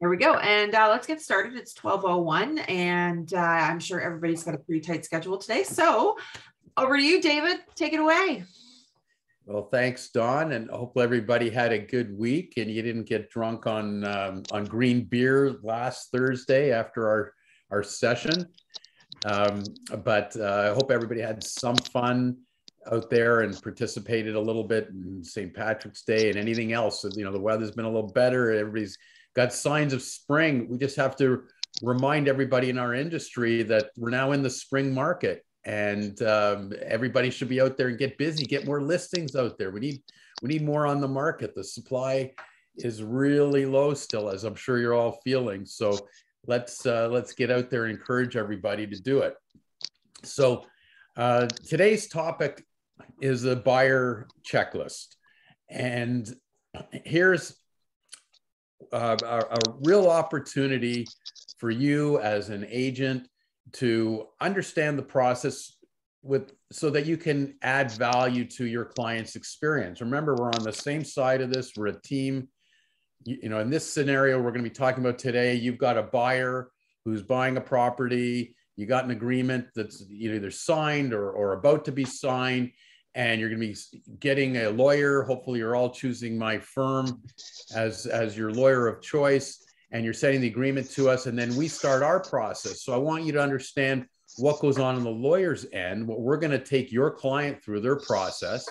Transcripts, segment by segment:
There we go. And let's get started. It's 12:01 and I'm sure everybody's got a pretty tight schedule today. So over to you, David. Take it away. Well, thanks, Dawn, and I hope everybody had a good week and you didn't get drunk on green beer last Thursday after our session. But I hope everybody had some fun out there and participated a little bit in St. Patrick's Day and anything else. You know, the weather's been a little better. Everybody's got signs of spring. We just have to remind everybody in our industry that we're now in the spring market, and everybody should be out there and get busy, get more listings out there. We need more on the market. The supply is really low still, as I'm sure you're all feeling. So let's get out there and encourage everybody to do it. So today's topic is a buyer checklist, and here's a real opportunity for you as an agent to understand the process so that you can add value to your client's experience. Remember, we're on the same side of this. We're a team. You know, in this scenario we're going to be talking about today, you've got a buyer who's buying a property. You got an agreement that's either signed or about to be signed, and you're going to be getting a lawyer. Hopefully you're all choosing my firm as your lawyer of choice, and you're sending the agreement to us, and then we start our process. So I want you to understand what goes on the lawyer's end, what we're going to take your client through their process,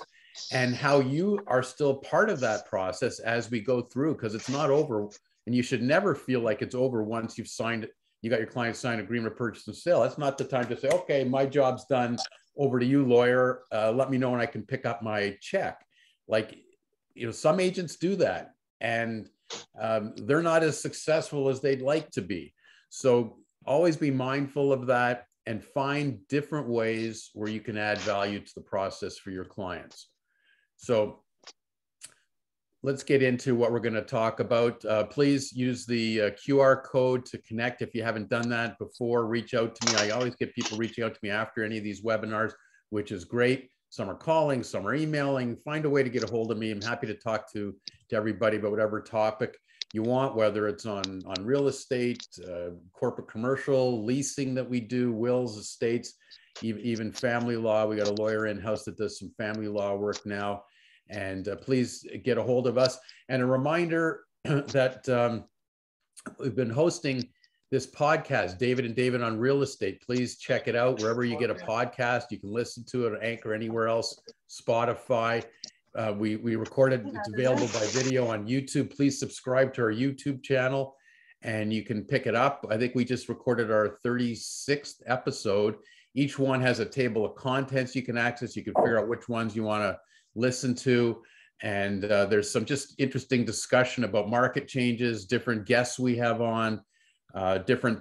and how you are still part of that process as we go through, because it's not over, and you should never feel like it's over once you've signed it. You got your client signed agreement of purchase and sale. That's not the time to say, okay, my job's done. Over to you, lawyer. Let me know when I can pick up my check. Like, you know, some agents do that, and they're not as successful as they'd like to be. So always be mindful of that and find different ways where you can add value to the process for your clients. So let's get into what we're going to talk about. Please use the QR code to connect. If you haven't done that before, reach out to me. I always get people reaching out to me after any of these webinars, which is great. Some are calling, some are emailing. Find a way to get a hold of me. I'm happy to talk to everybody about whatever topic you want, whether it's on real estate, corporate commercial, leasing that we do, wills, estates, even family law. We got a lawyer in-house that does some family law work now. And please get a hold of us. And a reminder that we've been hosting this podcast, David and David on Real Estate. Please check it out wherever you get a podcast. You can listen to it on Anchor, anywhere else, Spotify. We recorded, it's available by video on YouTube. Please subscribe to our YouTube channel and you can pick it up. I think we just recorded our 36th episode. Each one has a table of contents you can access. You can figure out which ones you want to listen to. And there's some just interesting discussion about market changes, different guests we have on, different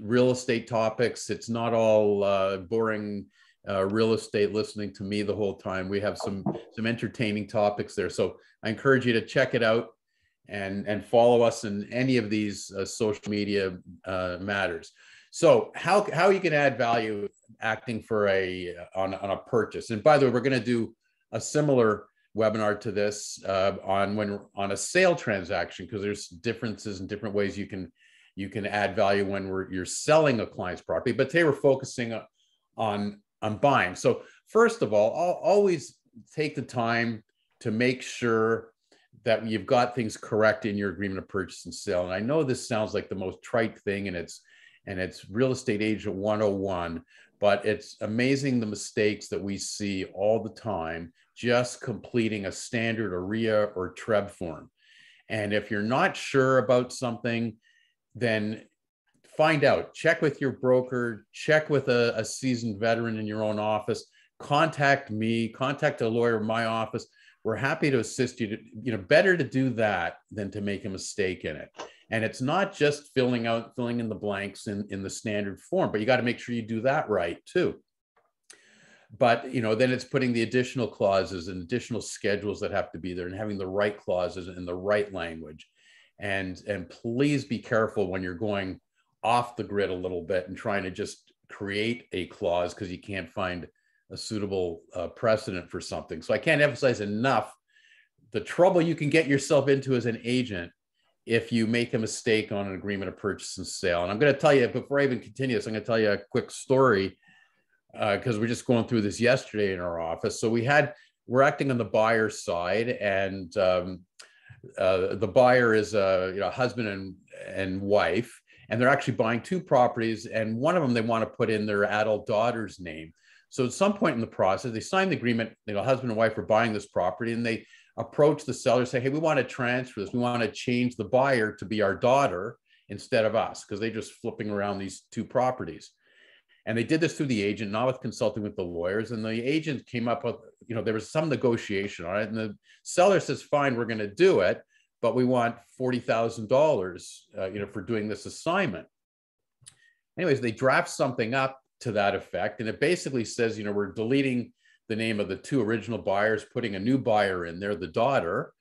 real estate topics. It's not all boring real estate listening to me the whole time. We have some entertaining topics there. So I encourage you to check it out and follow us in any of these social media matters. So how you can add value acting for on a purchase. And by the way, we're going to do a similar webinar to this on a sale transaction, because there's differences in different ways you can add value when you're selling a client's property. But today we're focusing on buying. So first of all, I'll always take the time to make sure that you've got things correct in your agreement of purchase and sale. And I know this sounds like the most trite thing, and it's real estate agent 101, but it's amazing the mistakes that we see all the time just completing a standard OREA or TREB form. And if you're not sure about something, then find out, check with your broker, check with a seasoned veteran in your own office, contact me, contact a lawyer in my office. We're happy to assist you. Better to do that than to make a mistake in it. And it's not just filling in the blanks in the standard form, but you got to make sure you do that right too. But then it's putting the additional clauses and additional schedules that have to be there, and having the right clauses in the right language. And please be careful when you're going off the grid a little bit and trying to just create a clause because you can't find a suitable precedent for something. So I can't emphasize enough the trouble you can get yourself into as an agent if you make a mistake on an agreement of purchase and sale. And I'm going to tell you, before I even continue this, I'm going to tell you a quick story because we're just going through this yesterday in our office. So we're acting on the buyer's side, and the buyer is a husband and wife, and they're actually buying two properties, and one of them they want to put in their adult daughter's name. So at some point in the process, they sign the agreement, husband and wife are buying this property, and they approach the seller, say, hey, we want to transfer this. We want to change the buyer to be our daughter instead of us, because they're just flipping around these two properties. And they did this through the agent, not with consulting with the lawyers. And the agent came up with, there was some negotiation on it. And the seller says, fine, we're going to do it, but we want $40,000, for doing this assignment. Anyways, they draft something up to that effect. And it basically says, we're deleting the name of the two original buyers, putting a new buyer in there, the daughter,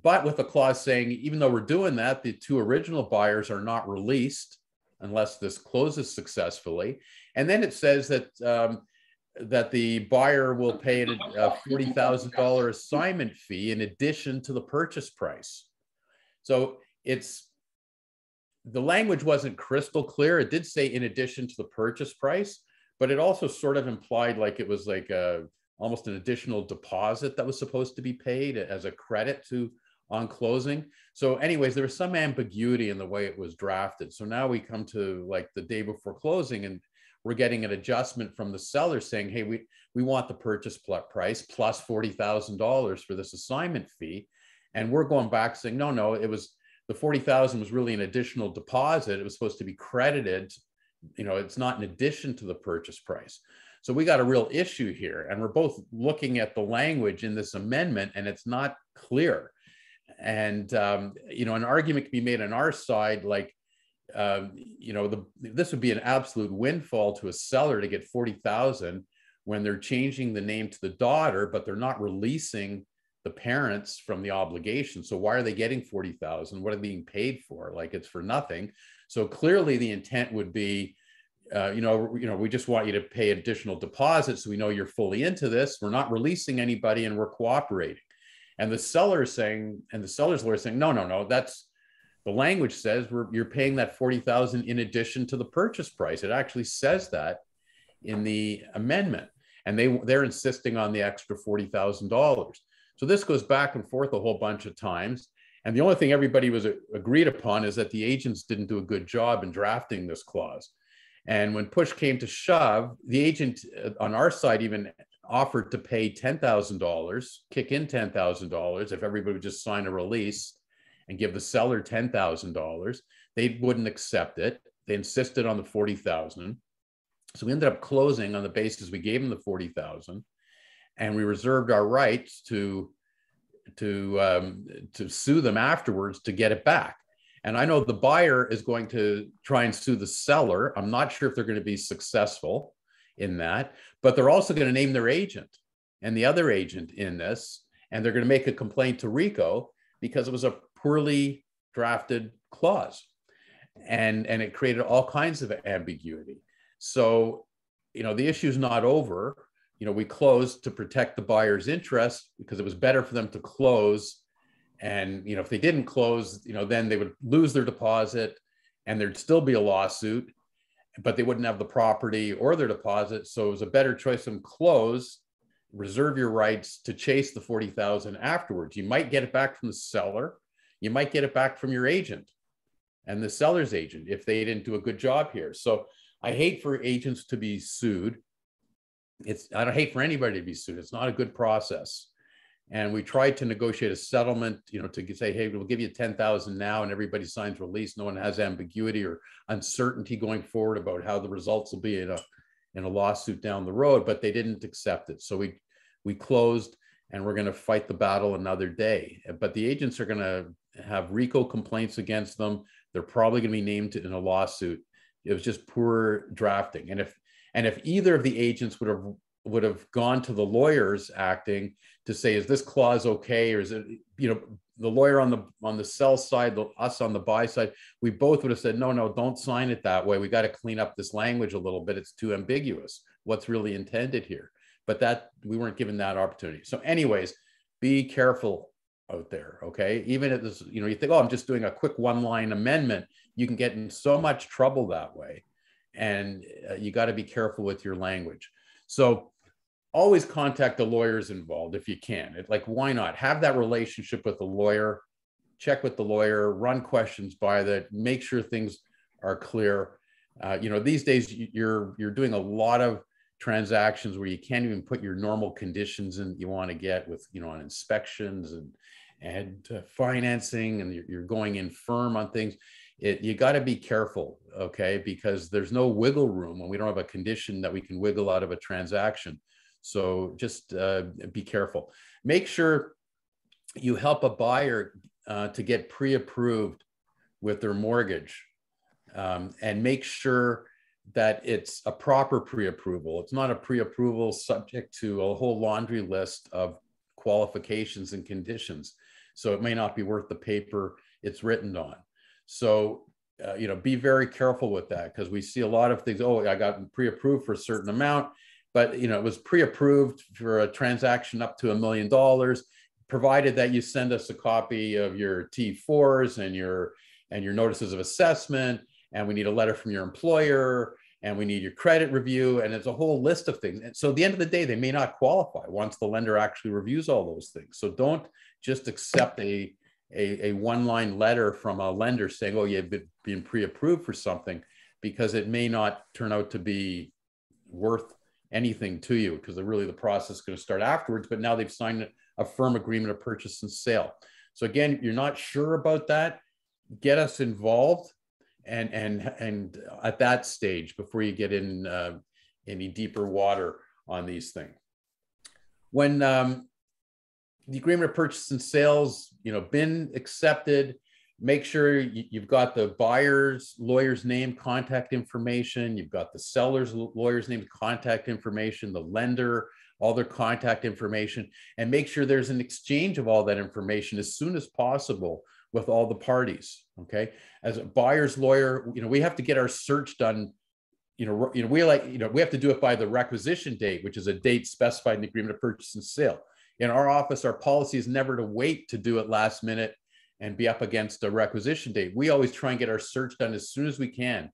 but with a clause saying, even though we're doing that, the two original buyers are not released unless this closes successfully. And then it says that that the buyer will pay a $40,000 assignment fee in addition to the purchase price. So the language wasn't crystal clear. It did say in addition to the purchase price, but it also sort of implied like it was like almost an additional deposit that was supposed to be paid as a credit on closing. So anyways, there was some ambiguity in the way it was drafted. So now we come to like the day before closing, and we're getting an adjustment from the seller saying, hey, we want the purchase price plus $40,000 for this assignment fee. And we're going back saying, no, it was the $40,000 was really an additional deposit. It was supposed to be credited. It's not in addition to the purchase price. So we got a real issue here, and we're both looking at the language in this amendment, and it's not clear. And, an argument can be made on our side, like, this would be an absolute windfall to a seller to get $40,000 when they're changing the name to the daughter, but they're not releasing the parents from the obligation. So why are they getting $40,000? What are they being paid for? Like, it's for nothing. So clearly the intent would be, we just want you to pay additional deposits so we know you're fully into this. We're not releasing anybody and we're cooperating. And the seller is saying, and the seller's lawyer is saying, no, that's the language says you're paying that $40,000 in addition to the purchase price. It actually says that in the amendment, and they're insisting on the extra $40,000. So this goes back and forth a whole bunch of times. And the only thing everybody was agreed upon is that the agents didn't do a good job in drafting this clause. And when push came to shove, the agent on our side even offered to pay $10,000, kick in $10,000 if everybody would just sign a release and give the seller $10,000. They wouldn't accept it. They insisted on the $40,000. So we ended up closing on the basis we gave them the $40,000, and we reserved our rights to sue them afterwards to get it back. And I know the buyer is going to try and sue the seller. I'm not sure if they're going to be successful in that, but they're also going to name their agent and the other agent in this, and they're going to make a complaint to RICO because it was a poorly drafted clause, and it created all kinds of ambiguity. So, the issue is not over. We closed to protect the buyer's interest because it was better for them to close. And, if they didn't close, then they would lose their deposit and there'd still be a lawsuit, but they wouldn't have the property or their deposit. So it was a better choice to close, reserve your rights to chase the $40,000 afterwards. You might get it back from the seller. You might get it back from your agent and the seller's agent if they didn't do a good job here. So I hate for agents to be sued. I don't hate for anybody to be sued. It's not a good process. And we tried to negotiate a settlement, to say, hey, we'll give you $10,000 now, and everybody signs release. No one has ambiguity or uncertainty going forward about how the results will be in a lawsuit down the road. But they didn't accept it. So we closed, and we're going to fight the battle another day. But the agents are going to have RICO complaints against them. They're probably going to be named in a lawsuit. It was just poor drafting. And if either of the agents would have gone to the lawyers acting to say, is this clause okay? Or is it, the lawyer on the sell side, us on the buy side, we both would have said, no, don't sign it that way. We got to clean up this language a little bit. It's too ambiguous. What's really intended here? But we weren't given that opportunity. So anyways, be careful out there. Okay. Even if this, you know, you think, oh, I'm just doing a quick one-line amendment, you can get in so much trouble that way. And you got to be careful with your language. So always contact the lawyers involved if you can. Like, why not have that relationship with the lawyer, check with the lawyer, run questions by that, make sure things are clear. You know, these days you're doing a lot of transactions where you can't even put your normal conditions in you want to get with, you know, on inspections and financing, and you're going in firm on things. You got to be careful, okay? Because there's no wiggle room when we don't have a condition that we can wiggle out of a transaction. So just be careful. Make sure you help a buyer to get pre-approved with their mortgage, and make sure that it's a proper pre-approval. It's not a pre-approval subject to a whole laundry list of qualifications and conditions. So it may not be worth the paper it's written on. So, you know, be very careful with that, because we see a lot of things. Oh, I got pre-approved for a certain amount, but, you know, it was pre-approved for a transaction up to $1 million, provided that you send us a copy of your T4s and your notices of assessment, and we need a letter from your employer, and we need your credit review, and it's a whole list of things. And so at the end of the day, they may not qualify once the lender actually reviews all those things. So don't just accept a one-line letter from a lender saying, oh, you've been pre-approved for something, because it may not turn out to be worth anything to you, because really the process is going to start afterwards, but now they've signed a firm agreement of purchase and sale. So again, if you're not sure about that, get us involved and at that stage before you get in any deeper water on these things. When the agreement of purchase and sales, you know, been accepted, make sure you've got the buyer's lawyer's name, contact information. You've got the seller's lawyer's name, contact information, the lender, all their contact information, and make sure there's an exchange of all that information as soon as possible with all the parties. Okay. As a buyer's lawyer, you know, we have to get our search done. We have to do it by the requisition date, which is a date specified in the agreement of purchase and sale. In our office, our policy is never to wait to do it last minute and be up against a requisition date. We always try and get our search done as soon as we can,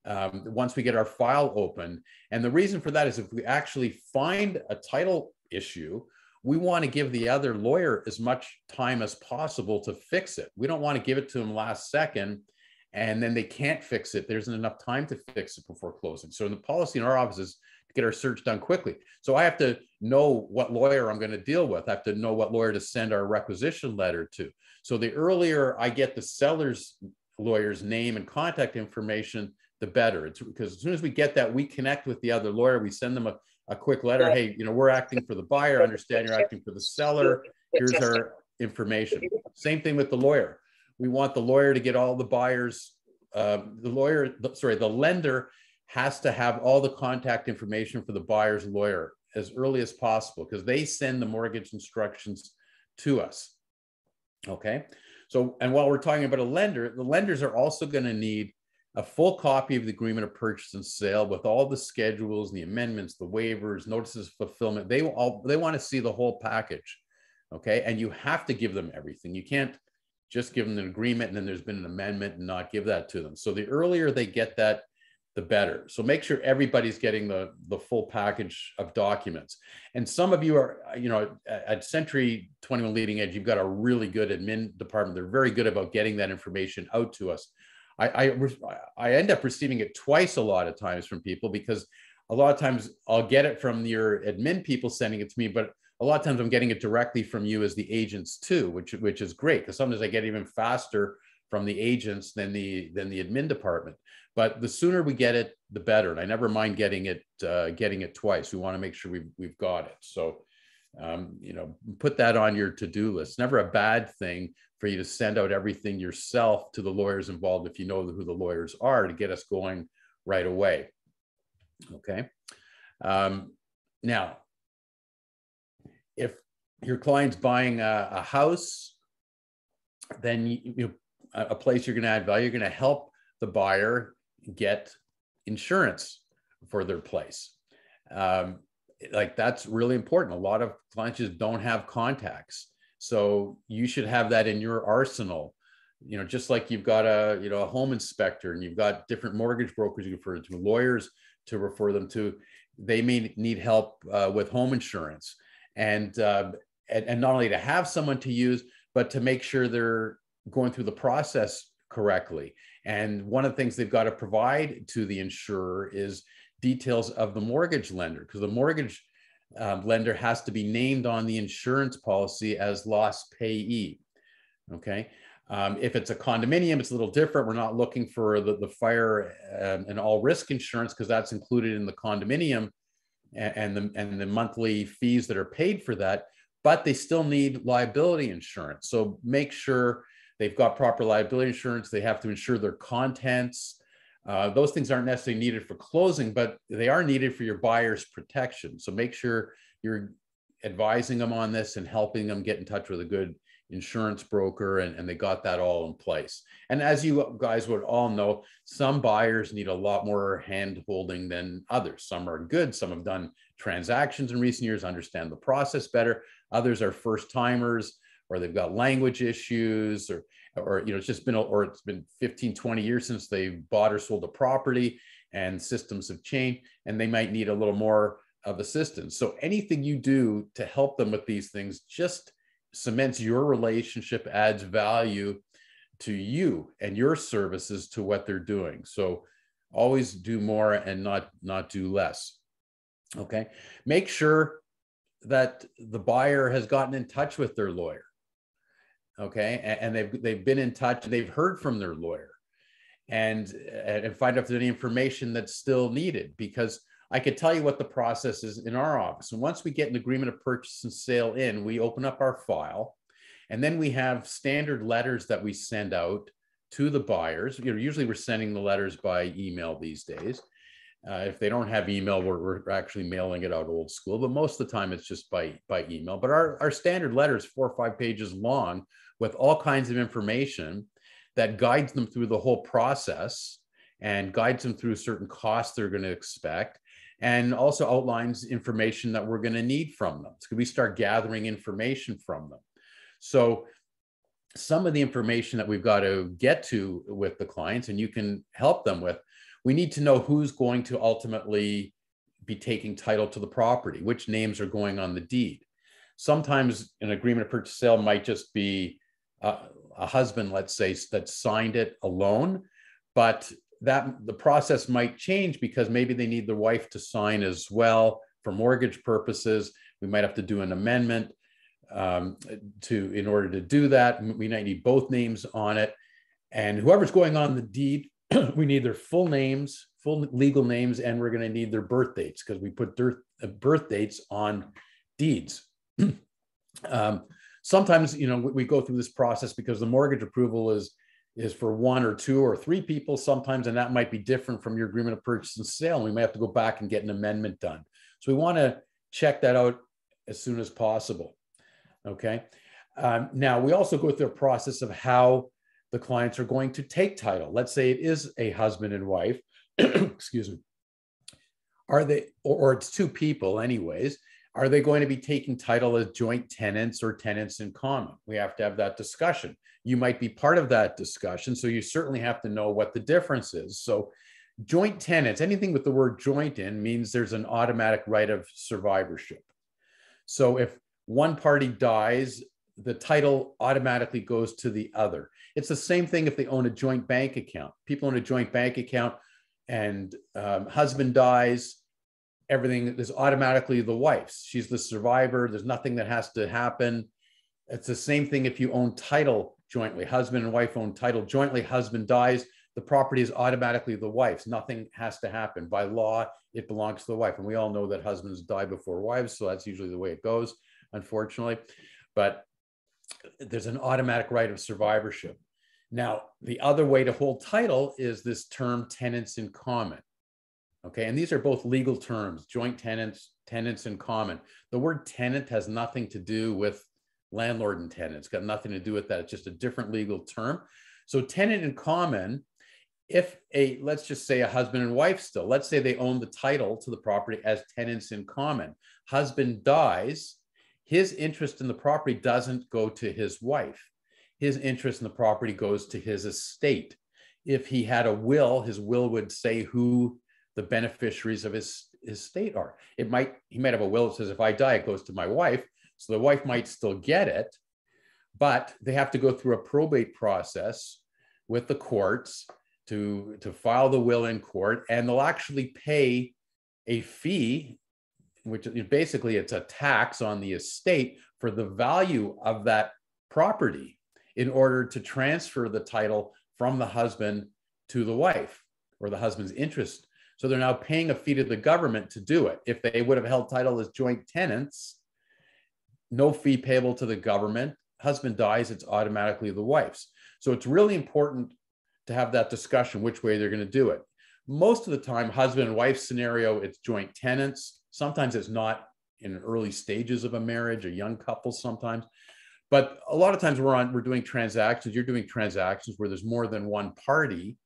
once we get our file open. And the reason for that is if we actually find a title issue, we want to give the other lawyer as much time as possible to fix it. We don't want to give it to them last second and then they can't fix it. There isn't enough time to fix it before closing. So the policy in our office is to get our search done quickly. So I have to know what lawyer I'm going to deal with. I have to know what lawyer to send our requisition letter to. So the earlier I get the seller's lawyer's name and contact information, the better. It's because as soon as we get that, we connect with the other lawyer. We send them a quick letter. Hey, you know, we're acting for the buyer. Understand you're acting for the seller. Here's our information. Same thing with the lawyer. We want the lawyer to get all the buyers. The lender has to have all the contact information for the buyer's lawyer as early as possible, because they send the mortgage instructions to us. Okay. So, and while we're talking about a lender, the lenders are also going to need a full copy of the agreement of purchase and sale with all the schedules, the amendments, the waivers, notices of fulfillment. They want to see the whole package. Okay. And you have to give them everything. You can't just give them an agreement and then there's been an amendment and not give that to them. So the earlier they get that, the better. So make sure everybody's getting the full package of documents. And some of you are, you know, at Century 21 Leading Edge, you've got a really good admin department. They're very good about getting that information out to us. I end up receiving it twice a lot of times from people, because a lot of times I'll get it from your admin people sending it to me, but a lot of times I'm getting it directly from you as the agents too, which is great, because sometimes I get even faster from the agents than the admin department. But the sooner we get it, the better. And I never mind getting it twice. We want to make sure we've got it. So, you know, put that on your to-do list. Never a bad thing for you to send out everything yourself to the lawyers involved if you know who the lawyers are, to get us going right away. Okay. Now, if your client's buying a house, then a place you're going to add value, you're going to help the buyer get insurance for their place. Like, that's really important. A lot of clients just don't have contacts. So you should have that in your arsenal. Just like you've got a home inspector, and you've got different mortgage brokers you refer to, lawyers to refer them to. They may need help with home insurance, and not only to have someone to use, but to make sure they're going through the process correctly. And one of the things they've got to provide to the insurer is details of the mortgage lender, because the mortgage lender has to be named on the insurance policy as loss payee. Okay. If it's a condominium, it's a little different. We're not looking for the fire and all risk insurance, because that's included in the condominium and the monthly fees that are paid for that, but they still need liability insurance. So make sure they've got proper liability insurance. They have to insure their contents. Those things aren't necessarily needed for closing, but they are needed for your buyer's protection. So make sure you're advising them on this and helping them get in touch with a good insurance broker, and they got that all in place. And as you guys would all know, some buyers need a lot more hand holding than others. Some are good. Some have done transactions in recent years, understand the process better. Others are first timers, or they've got language issues, or it's been 15, 20 years since they bought or sold a property, and systems have changed, and they might need a little more of assistance. So anything you do to help them with these things just cements your relationship, adds value to you and your services to what they're doing. So always do more and not do less. Okay. Make sure that the buyer has gotten in touch with their lawyer. Okay. And they've been in touch, they've heard from their lawyer, and find out if there's any information that's still needed, because I could tell you what the process is in our office. And once we get an agreement of purchase and sale in, we open up our file, and then we have standard letters that we send out to the buyers. Usually we're sending the letters by email these days. If they don't have email, we're actually mailing it out old school, but most of the time it's just by email. But our standard letter is 4 or 5 pages long with all kinds of information that guides them through the whole process and guides them through certain costs they're going to expect, and also outlines information that we're going to need from them. So we start gathering information from them. So some of the information that we've got to get to with the clients, and you can help them with, we need to know who's going to ultimately be taking title to the property, which names are going on the deed. Sometimes an agreement of purchase sale might just be a husband, let's say, that signed it alone, but that the process might change because maybe they need the wife to sign as well for mortgage purposes. We might have to do an amendment in order to do that. We might need both names on it, and whoever's going on the deed, we need their full names, full legal names, and we're going to need their birth dates, because we put birth dates on deeds. Sometimes, we go through this process because the mortgage approval is for 1 or 2 or 3 people sometimes, and that might be different from your agreement of purchase and sale. And we may have to go back and get an amendment done. So we want to check that out as soon as possible. Okay. Now we also go through a process of how the clients are going to take title. Let's say it is a husband and wife, excuse me. Are they, or it's 2 people anyways, are they going to be taking title as joint tenants or tenants in common? We have to have that discussion. You might be part of that discussion, so you certainly have to know what the difference is. So joint tenants, anything with the word joint in, means there's an automatic right of survivorship. So if one party dies, the title automatically goes to the other. It's the same thing if they own a joint bank account. People own a joint bank account, and husband dies, everything is automatically the wife's. She's the survivor. There's nothing that has to happen. It's the same thing if you own title jointly. Husband and wife own title jointly. Husband dies, the property is automatically the wife's. Nothing has to happen. By law, it belongs to the wife. And we all know that husbands die before wives, so that's usually the way it goes, unfortunately. But there's an automatic right of survivorship. Now, the other way to hold title is this term tenants in common. Okay, and these are both legal terms, joint tenants, tenants in common. The word tenant has nothing to do with landlord and tenant. It's got nothing to do with that. It's just a different legal term. So tenant in common, if let's just say a husband and wife still, let's say they own the title to the property as tenants in common. Husband dies, his interest in the property doesn't go to his wife. His interest in the property goes to his estate. If he had a will, his will would say who the beneficiaries of his estate are. He might have a will that says, if I die, it goes to my wife. So the wife might still get it, but they have to go through a probate process with the courts to file the will in court, and they'll actually pay a fee, which is basically it's a tax on the estate for the value of that property in order to transfer the title from the husband to the wife, or the husband's interest. So they're now paying a fee to the government to do it. If they would have held title as joint tenants, no fee payable to the government. Husband dies, it's automatically the wife's. So it's really important to have that discussion which way they're going to do it. Most of the time, husband and wife scenario, it's joint tenants. Sometimes it's not in early stages of a marriage, a young couple sometimes. But a lot of times we're doing transactions. You're doing transactions where there's more than one party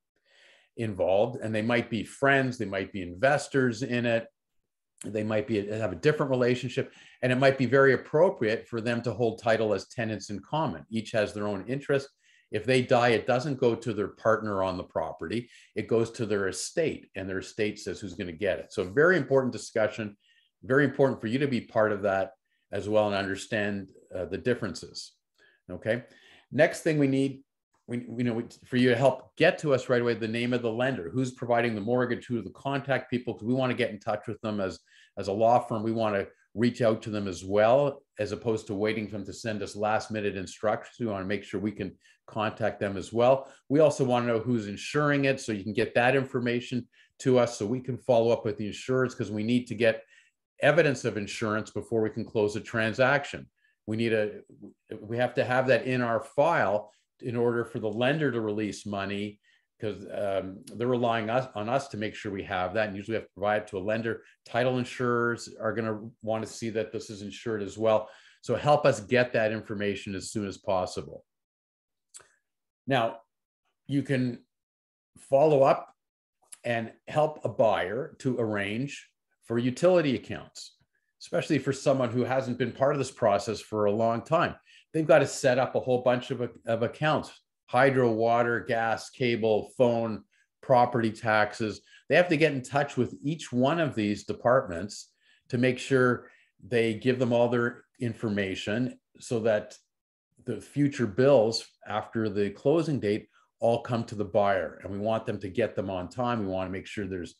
involved, and they might be friends, they might be investors in it, they might have a different relationship, and it might be very appropriate for them to hold title as tenants in common. Each has their own interest. If they die, it doesn't go to their partner on the property, it goes to their estate, and their estate says who's going to get it. So very important discussion, very important for you to be part of that as well and understand the differences. Okay. Next thing we need, for you to help get to us right away, the name of the lender, who's providing the mortgage, who are the contact people, because we want to get in touch with them as a law firm. We want to reach out to them as well, as opposed to waiting for them to send us last minute instructions. We want to make sure we can contact them as well. We also want to know who's insuring it, so you can get that information to us so we can follow up with the insurers, because we need to get evidence of insurance before we can close a transaction. We have to have that in our file in order for the lender to release money, because they're relying on us to make sure we have that. And usually we have to provide it to a lender. Title insurers are going to want to see that this is insured as well. So help us get that information as soon as possible. Now, you can follow up and help a buyer to arrange for utility accounts, especially for someone who hasn't been part of this process for a long time. They've got to set up a whole bunch of accounts: hydro, water, gas, cable, phone, property taxes. They have to get in touch with each one of these departments to make sure they give them all their information, so that the future bills after the closing date all come to the buyer. And we want them to get them on time. We want to make sure there's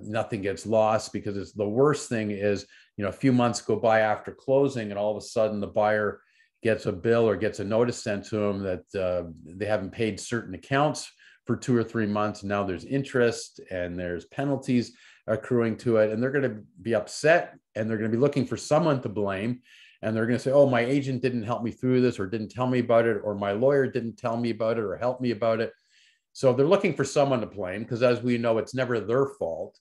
nothing gets lost, because it's the worst thing is, a few months go by after closing and all of a sudden the buyer gets a bill or gets a notice sent to them that they haven't paid certain accounts for 2 or 3 months. And now there's interest and there's penalties accruing to it. And they're going to be upset, and they're going to be looking for someone to blame. And they're going to say, oh, my agent didn't help me through this, or didn't tell me about it, or my lawyer didn't tell me about it or help me about it. So they're looking for someone to blame, because as we know, it's never their fault.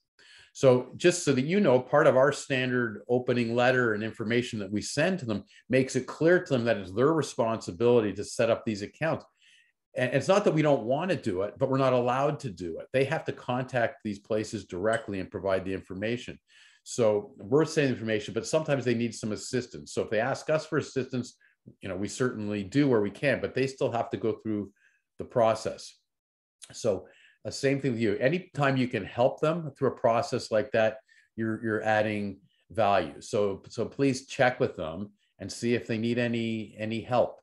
So just so that you know, part of our standard opening letter and information that we send to them makes it clear to them that it's their responsibility to set up these accounts. And it's not that we don't want to do it, but we're not allowed to do it. They have to contact these places directly and provide the information. So we're sending information, but sometimes they need some assistance. So if they ask us for assistance, we certainly do where we can, but they still have to go through the process. So same thing with you. Anytime you can help them through a process like that, you're adding value. So please check with them and see if they need any help.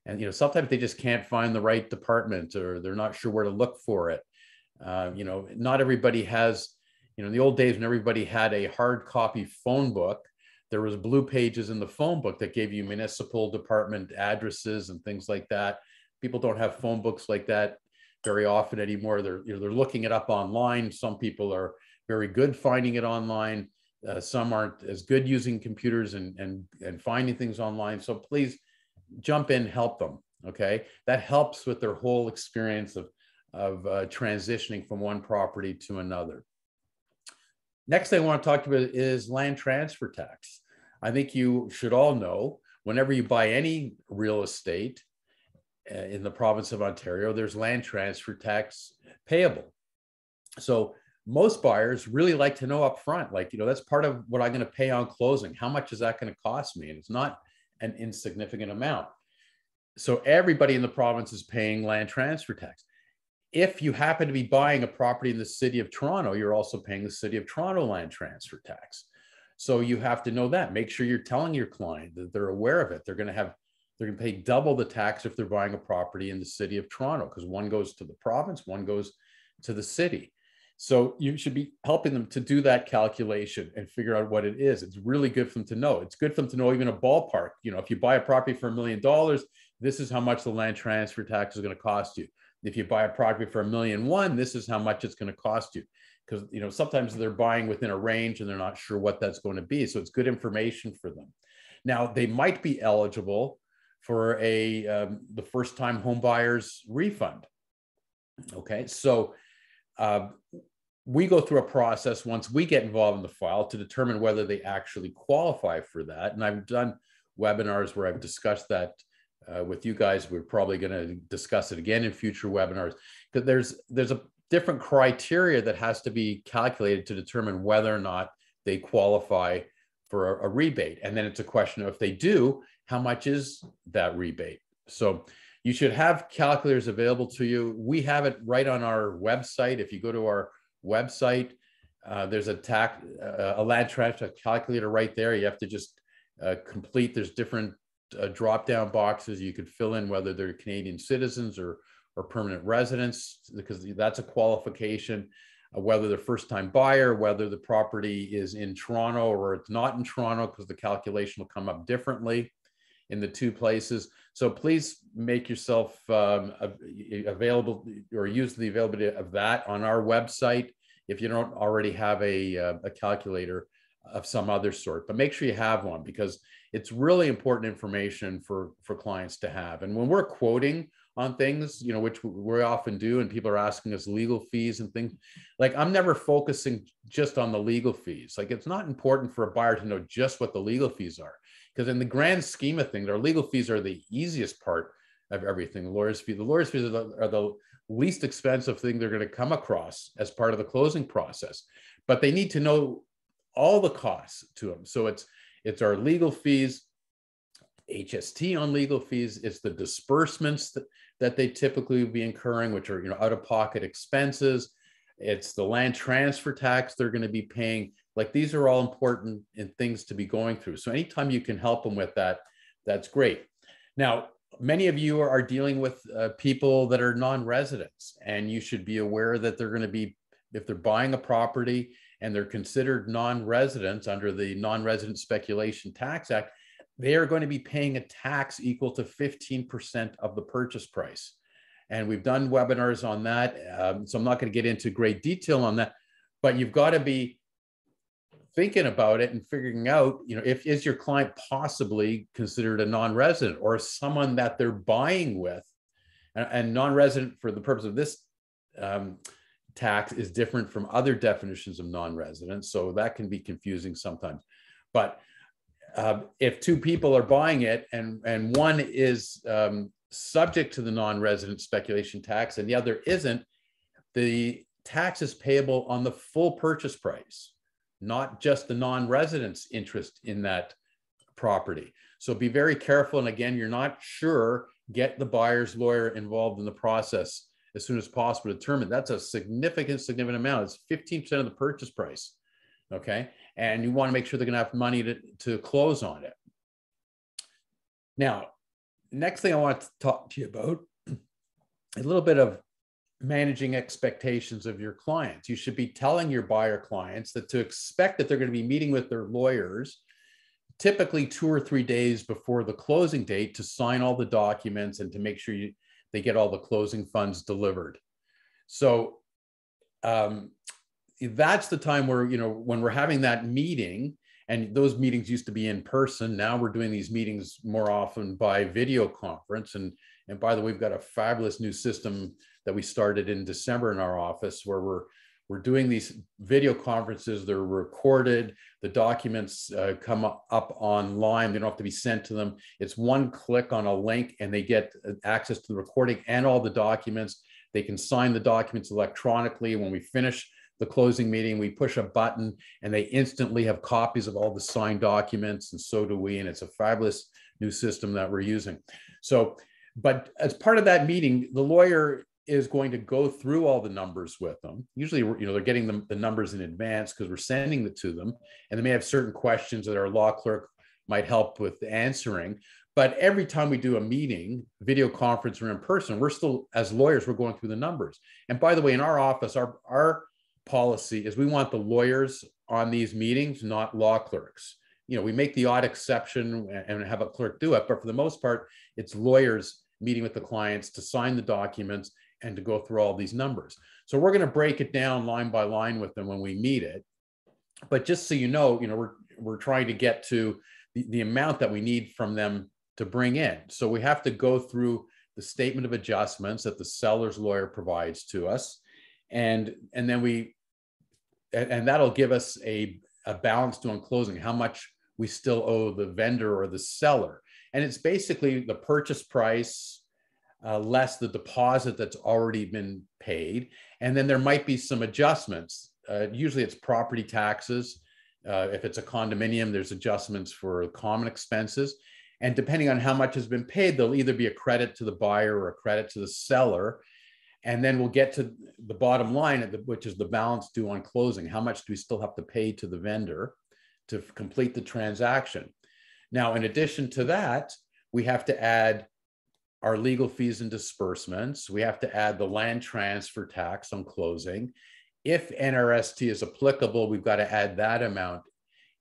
And sometimes they just can't find the right department, or they're not sure where to look for it. Not everybody has. In the old days, when everybody had a hard copy phone book, there was blue pages in the phone book that gave you municipal department addresses and things like that. People don't have phone books like that very often anymore. They're looking it up online. Some people are very good finding it online. Some aren't as good using computers and finding things online. So please jump in, help them. Okay, that helps with their whole experience of transitioning from one property to another. Next thing I want to talk about is land transfer tax. I think you should all know, whenever you buy any real estate in the province of Ontario, there's land transfer tax payable. So most buyers really like to know up front, like, that's part of what I'm going to pay on closing. How much is that going to cost me? And it's not an insignificant amount. So everybody in the province is paying land transfer tax. If you happen to be buying a property in the city of Toronto, you're also paying the city of Toronto land transfer tax. So you have to know that. Make sure you're telling your client that they're aware of it. They're going to pay double the tax if they're buying a property in the city of Toronto, because one goes to the province, one goes to the city. So you should be helping them to do that calculation and figure out what it is. It's really good for them to know. It's good for them to know even a ballpark. If you buy a property for $1 million, this is how much the land transfer tax is going to cost you. If you buy a property for $1.1 million, this is how much it's going to cost you. Because sometimes they're buying within a range and they're not sure what that's going to be. So it's good information for them. Now, they might be eligible for the first-time home buyers refund. Okay, so we go through a process once we get involved in the file to determine whether they actually qualify for that. And I've done webinars where I've discussed that with you guys. We're probably going to discuss it again in future webinars, because there's a different criteria that has to be calculated to determine whether or not they qualify for a rebate. And then it's a question of, if they do, how much is that rebate? So you should have calculators available to you. We have it right on our website. If you go to our website, there's a land transfer calculator right there. You have to just complete. There's different drop-down boxes you could fill in, whether they're Canadian citizens or permanent residents, because that's a qualification. Whether they're first-time buyer, whether the property is in Toronto or it's not in Toronto, because the calculation will come up differently in the two places. So please make yourself available, or use the availability of that on our website if you don't already have a calculator of some other sort. But make sure you have one, because it's really important information for clients to have. And when we're quoting on things, which we often do, and people are asking us legal fees and things, like, I'm never focusing just on the legal fees. Like, it's not important for a buyer to know just what the legal fees are, because in the grand scheme of things, our legal fees are the easiest part of everything. The lawyer's fees are the least expensive thing they're going to come across as part of the closing process, but they need to know all the costs to them. So it's our legal fees, HST on legal fees. It's the disbursements that they typically would be incurring, which are out-of-pocket expenses. It's the land transfer tax they're going to be paying. Like, these are all important things to be going through. So anytime you can help them with that, that's great. Now, many of you are dealing with people that are non-residents, and you should be aware that they're going to be, if they're buying a property and they're considered non-residents under the Non-Resident Speculation Tax Act, they are going to be paying a tax equal to 15% of the purchase price. And we've done webinars on that. So I'm not going to get into great detail on that, but you've got to be thinking about it and figuring out, is your client possibly considered a non-resident, or someone that they're buying with, and non-resident for the purpose of this tax is different from other definitions of non-resident. So that can be confusing sometimes. But if two people are buying it and one is subject to the non-resident speculation tax and the other isn't, the tax is payable on the full purchase price, not just the non-resident's interest in that property. So be very careful. And again, you're not sure, get the buyer's lawyer involved in the process as soon as possible to determine. That's a significant amount. It's 15% of the purchase price. Okay. And you want to make sure they're going to have money to close on it. Now, next thing I want to talk to you about is a little bit of managing expectations of your clients. You should be telling your buyer clients that to expect that they're going to be meeting with their lawyers typically 2 or 3 days before the closing date to sign all the documents and to make sure they get all the closing funds delivered. So that's the time where, when we're having that meeting, and those meetings used to be in person. Now we're doing these meetings more often by video conference. And by the way, we've got a fabulous new system that we started in December in our office, where we're doing these video conferences. They're recorded. The documents come up online. They don't have to be sent to them. It's one click on a link and they get access to the recording and all the documents. They can sign the documents electronically. When we finish the closing meeting, we push a button and they instantly have copies of all the signed documents, and so do we. And it's a fabulous new system that we're using. So, but as part of that meeting, the lawyer is going to go through all the numbers with them. Usually, they're getting the numbers in advance because we're sending it to them, and they may have certain questions that our law clerk might help with answering. But every time we do a meeting, video conference or in person, we're still, as lawyers, we're going through the numbers. And by the way, in our office, our policy is we want the lawyers on these meetings, not law clerks. We make the odd exception and have a clerk do it, but for the most part, it's lawyers meeting with the clients to sign the documents and to go through all these numbers. So we're going to break it down line by line with them when we meet it. But just so you know, we're trying to get to the amount that we need from them to bring in. So we have to go through the statement of adjustments that the seller's lawyer provides to us. And then that'll give us a balance due on closing, how much we still owe the vendor or the seller. And it's basically the purchase price less the deposit that's already been paid. And then there might be some adjustments. Usually it's property taxes. If it's a condominium, there's adjustments for common expenses. And depending on how much has been paid, there'll either be a credit to the buyer or a credit to the seller. And then we'll get to the bottom line, which is the balance due on closing. How much do we still have to pay to the vendor to complete the transaction? Now, in addition to that, we have to add our legal fees and disbursements. We have to add the land transfer tax on closing. If NRST is applicable, we've got to add that amount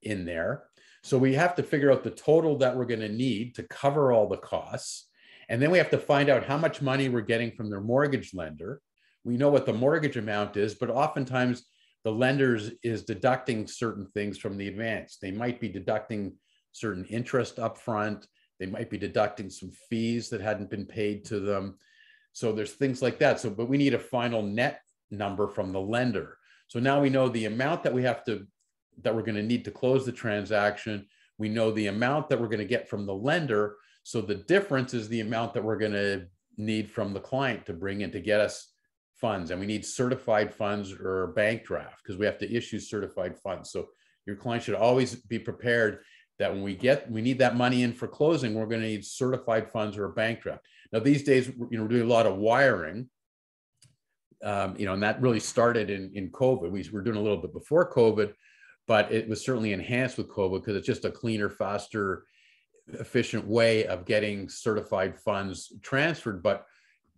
in there. So we have to figure out the total that we're going to need to cover all the costs. And then we have to find out how much money we're getting from their mortgage lender. We know what the mortgage amount is, but oftentimes the lenders is deducting certain things from the advance. They might be deducting certain interest upfront. They might be deducting some fees that hadn't been paid to them. So there's things like that. But we need a final net number from the lender. So now we know the amount that we're going to need to close the transaction. We know the amount that we're going to get from the lender. So the difference is the amount that we're going to need from the client to bring in to get us funds. And we need certified funds or a bank draft because we have to issue certified funds. So your client should always be prepared that when we need that money in for closing, we're going to need certified funds or a bank draft. Now, these days, we're doing a lot of wiring, and that really started in COVID. We were doing a little bit before COVID, but it was certainly enhanced with COVID because it's just a cleaner, faster, efficient way of getting certified funds transferred. But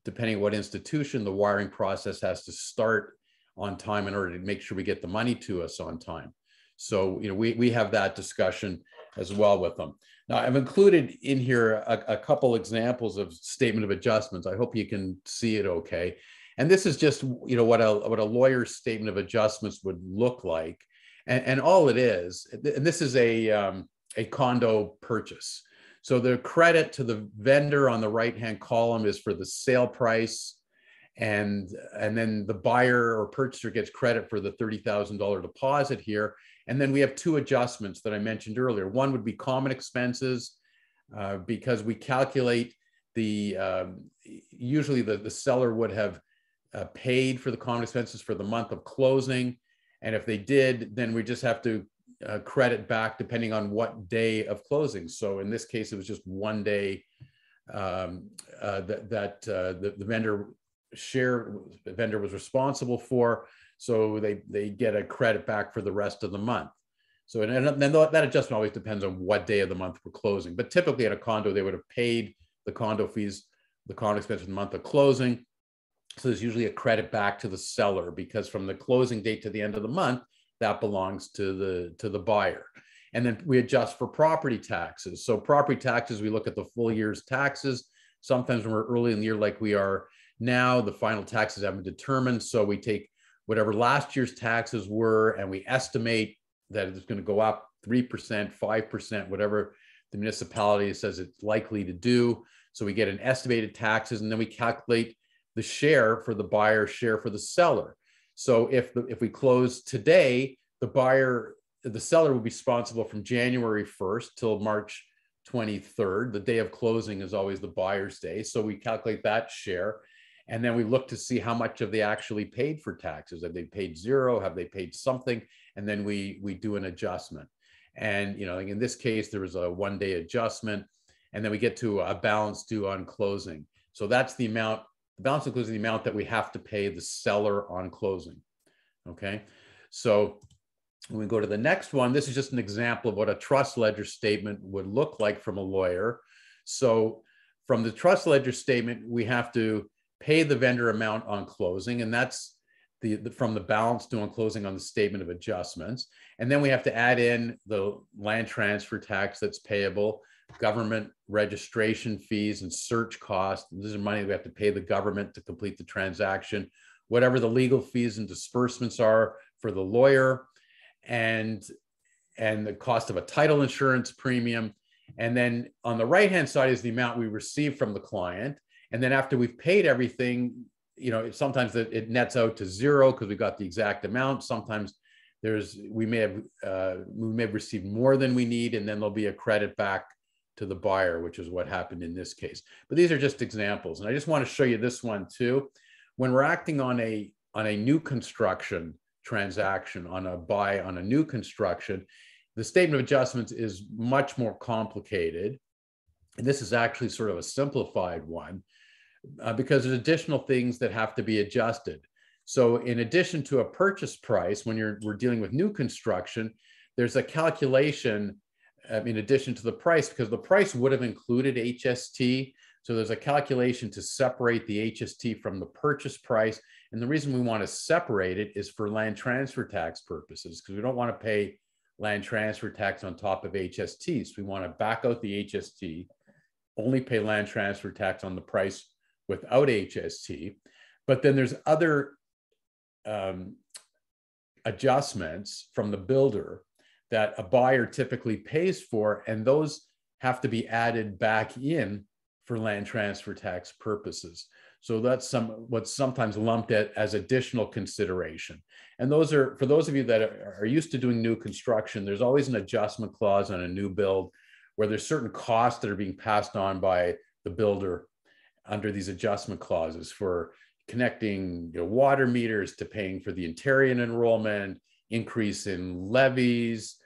depending on what institution, the wiring process has to start on time in order to make sure we get the money to us on time. So, we have that discussion as well with them. Now, I've included in here a couple examples of statement of adjustments. I hope you can see it okay. And this is just, what a lawyer's statement of adjustments would look like. And all it is, and this is a condo purchase. So the credit to the vendor on the right-hand column is for the sale price. And then the buyer or purchaser gets credit for the $30,000 deposit here. And then we have two adjustments that I mentioned earlier. One would be common expenses because we calculate usually the seller would have paid for the common expenses for the month of closing. And if they did, then we just have to credit back depending on what day of closing. So in this case, it was just one day that the vendor was responsible for. So they get a credit back for the rest of the month. So and then that adjustment always depends on what day of the month we're closing. But typically at a condo, they would have paid the condo fees, the condo expense for the month of closing. So there's usually a credit back to the seller because from the closing date to the end of the month, that belongs to the buyer. And then we adjust for property taxes. So property taxes, we look at the full year's taxes. Sometimes when we're early in the year like we are now, the final taxes haven't been determined. So we take whatever last year's taxes were, and we estimate that it's going to go up 3%, 5%, whatever the municipality says it's likely to do. So we get an estimated taxes, and then we calculate the share for the buyer, share for the seller. So if we close today, the seller will be responsible from January 1st till March 23rd. The day of closing is always the buyer's day. So we calculate that share. And then we look to see how much have they actually paid for taxes. Have they paid zero? Have they paid something? And then we do an adjustment. And, like in this case, there was a 1-day adjustment, and then we get to a balance due on closing. So that's the amount, the balance includes the amount that we have to pay the seller on closing. Okay. So when we go to the next one, this is just an example of what a trust ledger statement would look like from a lawyer. So from the trust ledger statement, we have to pay the vendor amount on closing, and that's from the balance due on closing on the statement of adjustments. And then we have to add in the land transfer tax that's payable, government registration fees and search costs. This is money we have to pay the government to complete the transaction, whatever the legal fees and disbursements are for the lawyer, and the cost of a title insurance premium. And then on the right-hand side is the amount we receive from the client. And then after we've paid everything, sometimes it nets out to zero because we got the exact amount. Sometimes we may have received more than we need, and then there'll be a credit back to the buyer, which is what happened in this case. But these are just examples. And I just want to show you this one too. When we're acting on a new construction transaction, on a new construction, the statement of adjustments is much more complicated. And this is actually sort of a simplified one because there's additional things that have to be adjusted. So in addition to a purchase price, when we're dealing with new construction, there's a calculation in addition to the price, because the price would have included HST. So there's a calculation to separate the HST from the purchase price. And the reason we want to separate it is for land transfer tax purposes, because we don't want to pay land transfer tax on top of HST. So we want to back out the HST, only pay land transfer tax on the price without HST. But then there's other adjustments from the builder that a buyer typically pays for, and those have to be added back in for land transfer tax purposes. So that's what's sometimes lumped at as additional consideration. And those are, for those of you that are used to doing new construction, there's always an adjustment clause on a new build where there's certain costs that are being passed on by the builder under these adjustment clauses, for connecting water meters to paying for the interior enrollment, increase in levies.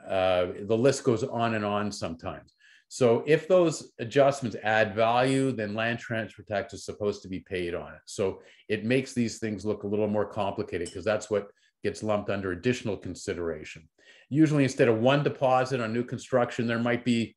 The list goes on and on sometimes. So if those adjustments add value, then land transfer tax is supposed to be paid on it. So it makes these things look a little more complicated, because that's what gets lumped under additional consideration. Usually instead of one deposit on new construction, there might be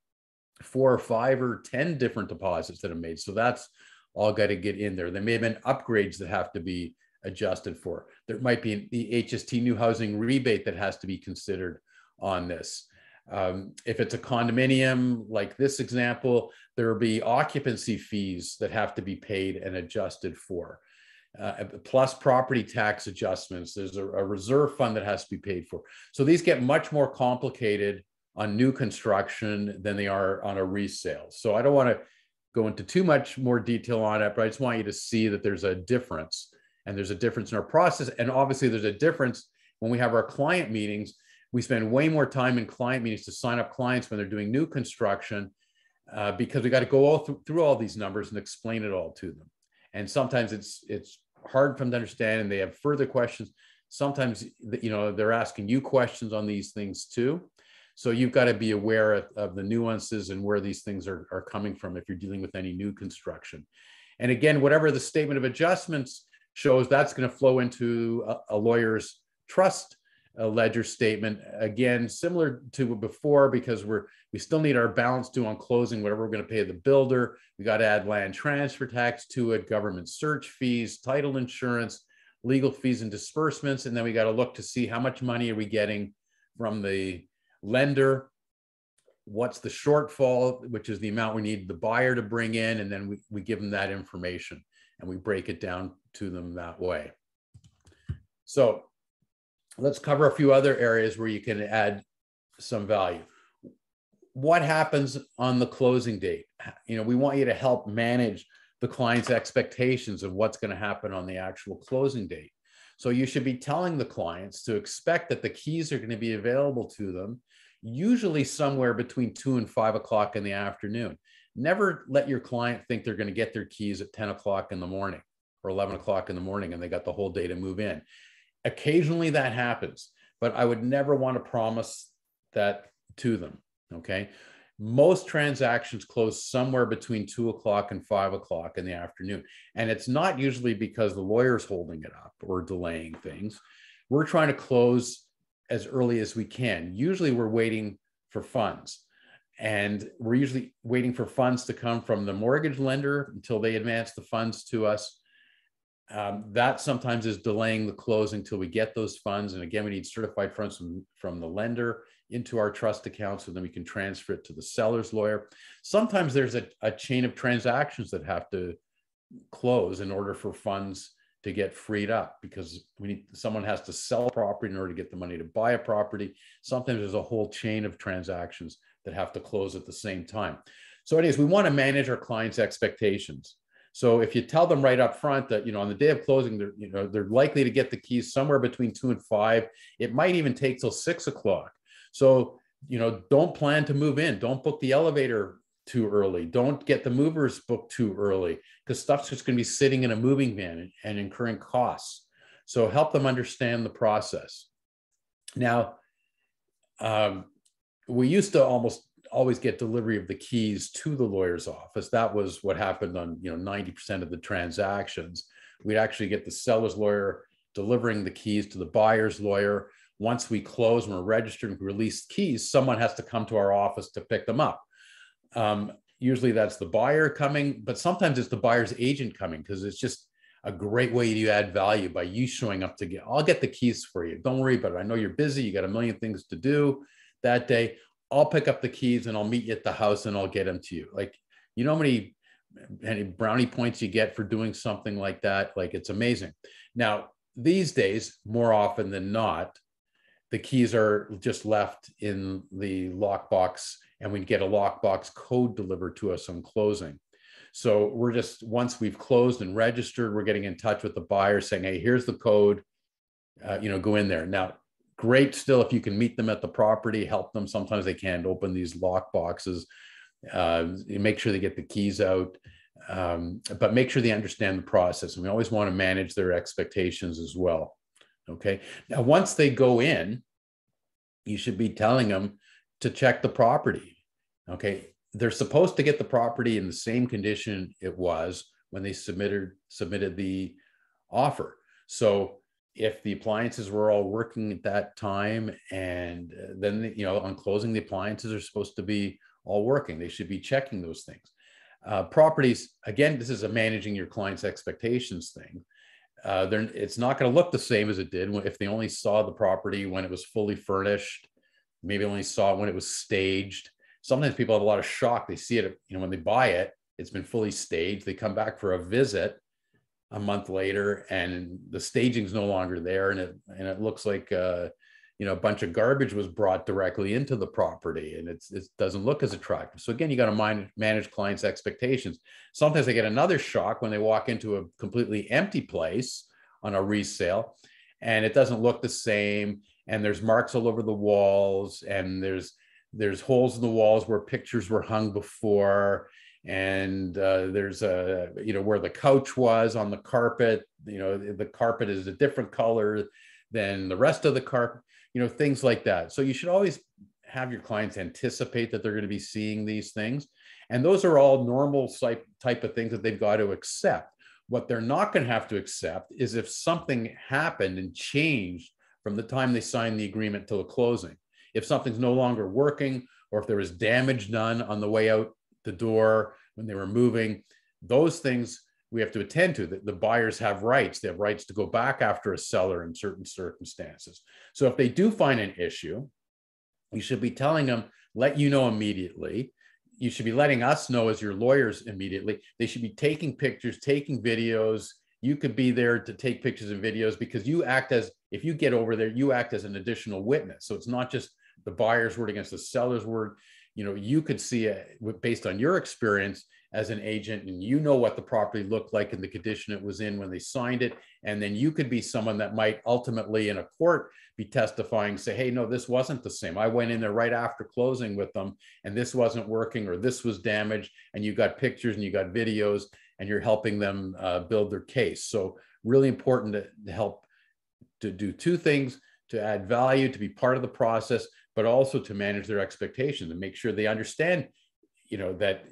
4 or 5 or 10 different deposits that are made. So that's all got to get in there. There may have been upgrades that have to be adjusted for. There might be the HST new housing rebate that has to be considered on this. If it's a condominium, like this example, there will be occupancy fees that have to be paid and adjusted for, plus property tax adjustments. There's a reserve fund that has to be paid for. So these get much more complicated on new construction than they are on a resale. So I don't want to go into too much more detail on it, but I just want you to see that there's a difference, and there's a difference in our process. And obviously there's a difference when we have our client meetings. We spend way more time in client meetings to sign up clients when they're doing new construction, because we got to go through all these numbers and explain it all to them. And sometimes it's hard for them to understand, and they have further questions. Sometimes, they're asking you questions on these things too. So you've got to be aware of the nuances and where these things are coming from if you're dealing with any new construction. And again, whatever the statement of adjustments shows, that's going to flow into a lawyer's trust ledger statement. Again, similar to before, because we still need our balance due on closing, whatever we're going to pay the builder. We got to add land transfer tax to it, government search fees, title insurance, legal fees and disbursements. And then we got to look to see how much money are we getting from the lender, what's the shortfall, which is the amount we need the buyer to bring in, and then we give them that information and we break it down to them that way. So let's cover a few other areas where you can add some value. What happens on the closing date? We want you to help manage the client's expectations of what's going to happen on the actual closing date. So you should be telling the clients to expect that the keys are going to be available to them, usually somewhere between 2 and 5 o'clock in the afternoon. Never let your client think they're going to get their keys at 10 o'clock in the morning, or 11 o'clock in the morning and they got the whole day to move in. Occasionally that happens, but I would never want to promise that to them, okay? Most transactions close somewhere between 2 o'clock and 5 o'clock in the afternoon. And it's not usually because the lawyer's holding it up or delaying things. We're trying to close as early as we can. Usually we're waiting for funds. And we're usually waiting for funds to come from the mortgage lender until they advance the funds to us. That sometimes is delaying the closing until we get those funds. And again, we need certified funds from the lender into our trust account so then we can transfer it to the seller's lawyer. Sometimes there's a chain of transactions that have to close in order for funds to get freed up, because someone has to sell property in order to get the money to buy a property. Sometimes there's a whole chain of transactions that have to close at the same time. So anyways, we want to manage our clients' expectations. So if you tell them right up front that, on the day of closing, they're likely to get the keys somewhere between 2 and 5, it might even take till 6 o'clock. So, don't plan to move in. Don't book the elevator too early. Don't get the movers booked too early, because stuff's just going to be sitting in a moving van and incurring costs. So help them understand the process. Now, we used to almost always get delivery of the keys to the lawyer's office. That was what happened on 90% of the transactions. We'd actually get the seller's lawyer delivering the keys to the buyer's lawyer. Once we close and we're registered and release keys, someone has to come to our office to pick them up. Usually that's the buyer coming, but sometimes it's the buyer's agent coming, because it's just a great way to add value by you showing up to I'll get the keys for you. Don't worry about it. I know you're busy. You got a million things to do that day. I'll pick up the keys and I'll meet you at the house and I'll get them to you. Like, how many brownie points you get for doing something like that? Like, it's amazing. Now, these days, more often than not, the keys are just left in the lockbox, and we get a lockbox code delivered to us on closing. So we're just, once we've closed and registered, we're getting in touch with the buyer saying, hey, here's the code, go in there. Now, great still if you can meet them at the property, help them. Sometimes they can't open these lock boxes. Make sure they get the keys out, but make sure they understand the process. And we always want to manage their expectations as well. Okay. Now, once they go in, you should be telling them to check the property. Okay. They're supposed to get the property in the same condition it was when they submitted the offer. So if the appliances were all working at that time, and then, on closing, the appliances are supposed to be all working, they should be checking those things. Properties, again, this is a managing your client's expectations thing. It's not going to look the same as it did if they only saw the property when it was fully furnished, maybe only saw it when it was staged. Sometimes people have a lot of shock. They see it, when they buy it, it's been fully staged. They come back for a visit a month later and the staging's no longer there. And it looks like, a bunch of garbage was brought directly into the property, and it doesn't look as attractive. So again, you got to manage clients' expectations. Sometimes they get another shock when they walk into a completely empty place on a resale, and it doesn't look the same. And there's marks all over the walls, and there's holes in the walls where pictures were hung before. And there's where the couch was on the carpet, the carpet is a different color than the rest of the carpet, things like that. So you should always have your clients anticipate that they're going to be seeing these things. And those are all normal type of things that they've got to accept. What they're not going to have to accept is if something happened and changed from the time they signed the agreement till the closing. If something's no longer working, or if there was damage done on the way out the door when they were moving, those things we have to attend to. The buyers have rights. They have rights to go back after a seller in certain circumstances. So if they do find an issue, you should be telling them, let you know immediately. You should be letting us know as your lawyers immediately. They should be taking pictures, taking videos. You could be there to take pictures and videos, because if you get over there, you act as an additional witness. So it's not just the buyer's word against the seller's word. You could see it based on your experience as an agent, and what the property looked like and the condition it was in when they signed it. And then you could be someone that might ultimately in a court be testifying, say, hey, no, this wasn't the same. I went in there right after closing with them, and this wasn't working, or this was damaged, and you got pictures and you got videos. and you're helping them build their case. So really important to help to do two things: to add value, to be part of the process, but also to manage their expectations and make sure they understand, that,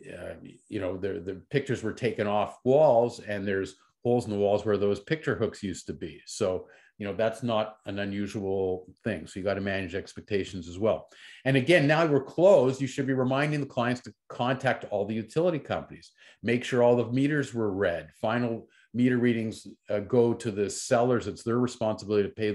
the pictures were taken off walls and there's holes in the walls where those picture hooks used to be. So, that's not an unusual thing. So you got to manage expectations as well. And again, now we're closed, you should be reminding the clients to contact all the utility companies. Make sure all the meters were read. Final meter readings go to the sellers. It's their responsibility to pay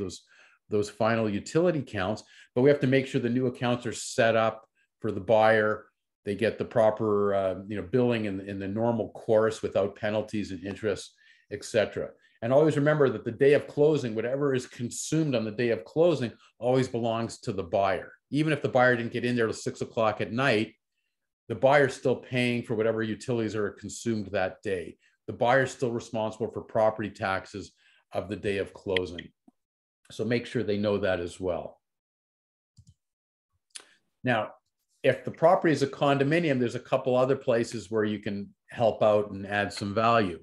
those final utility counts. But we have to make sure the new accounts are set up for the buyer. They get the proper, billing in the normal course without penalties and interest, etc. And always remember that the day of closing, whatever is consumed on the day of closing always belongs to the buyer. Even if the buyer didn't get in there till 6 o'clock at night, the buyer's still paying for whatever utilities are consumed that day. The buyer's still responsible for property taxes of the day of closing. So make sure they know that as well. Now, if the property is a condominium, there's a couple other places where you can help out and add some value.